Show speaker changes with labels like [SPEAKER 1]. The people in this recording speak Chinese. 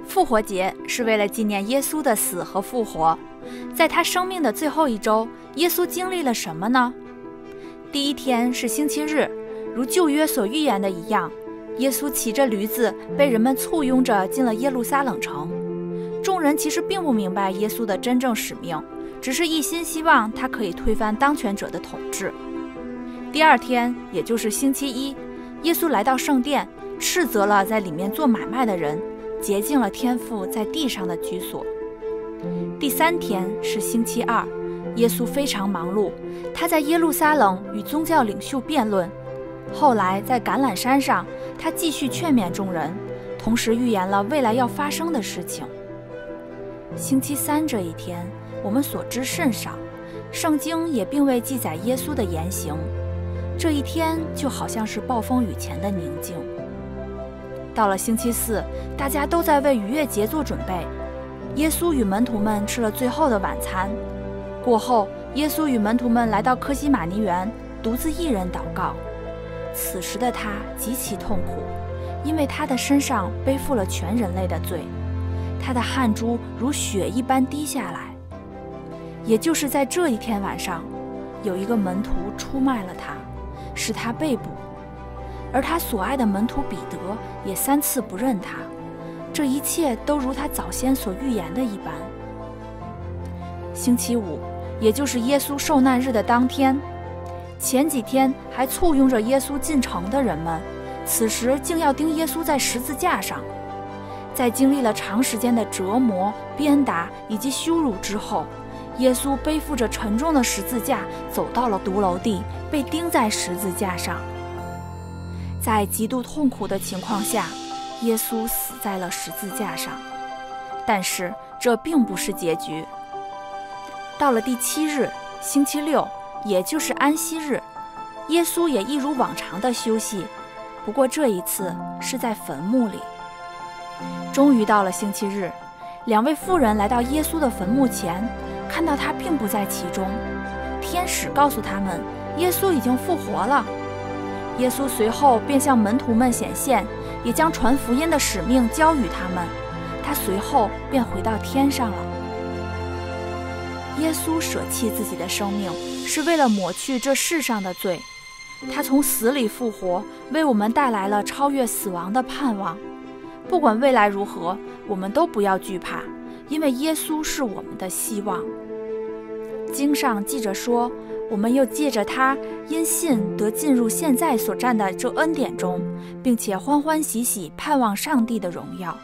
[SPEAKER 1] 复活节是为了纪念耶稣的死和复活。在他生命的最后一周，耶稣经历了什么呢？第一天是星期日，如旧约所预言的一样，耶稣骑着驴子被人们簇拥着进了耶路撒冷城。众人其实并不明白耶稣的真正使命，只是一心希望他可以推翻当权者的统治。第二天，也就是星期一，耶稣来到圣殿，斥责了在里面做买卖的人，洁净了天父在地上的居所。第三天是星期二，耶稣非常忙碌，他在耶路撒冷与宗教领袖辩论。后来在橄榄山上，他继续劝勉众人，同时预言了未来要发生的事情。星期三这一天，我们所知甚少，圣经也并未记载耶稣的言行。这一天就好像是暴风雨前的宁静。到了星期四，大家都在为逾越节做准备。耶稣与门徒们吃了最后的晚餐。过后，耶稣与门徒们来到客西马尼园，独自一人祷告。此时的他极其痛苦，因为他的身上背负了全人类的罪，他的汗珠如血一般滴下来。也就是在这一天晚上，有一个门徒出卖了他，使他被捕，而他所爱的门徒彼得也3次不认他。这一切都如他早先所预言的一般。星期五，也就是耶稣受难日的当天，前几天还簇拥着耶稣进城的人们，此时竟要钉耶稣在十字架上。在经历了长时间的折磨、鞭打以及羞辱之后，耶稣背负着沉重的十字架走到了独楼地，被钉在十字架上。在极度痛苦的情况下，耶稣死在了十字架上。但是这并不是结局。到了第7日，星期六，也就是安息日，耶稣也一如往常的休息，不过这一次是在坟墓里。终于到了星期日，2位妇人来到耶稣的坟墓前，看到他并不在其中。天使告诉他们，耶稣已经复活了。耶稣随后便向门徒们显现，也将传福音的使命交予他们。他随后便回到天上了。耶稣舍弃自己的生命，是为了抹去这世上的罪。他从死里复活，为我们带来了超越死亡的盼望。不管未来如何，我们都不要惧怕，因为耶稣是我们的希望。经上记着说，我们又借着他因信得进入现在所占的这恩典中，并且欢欢喜喜盼望上帝的荣耀。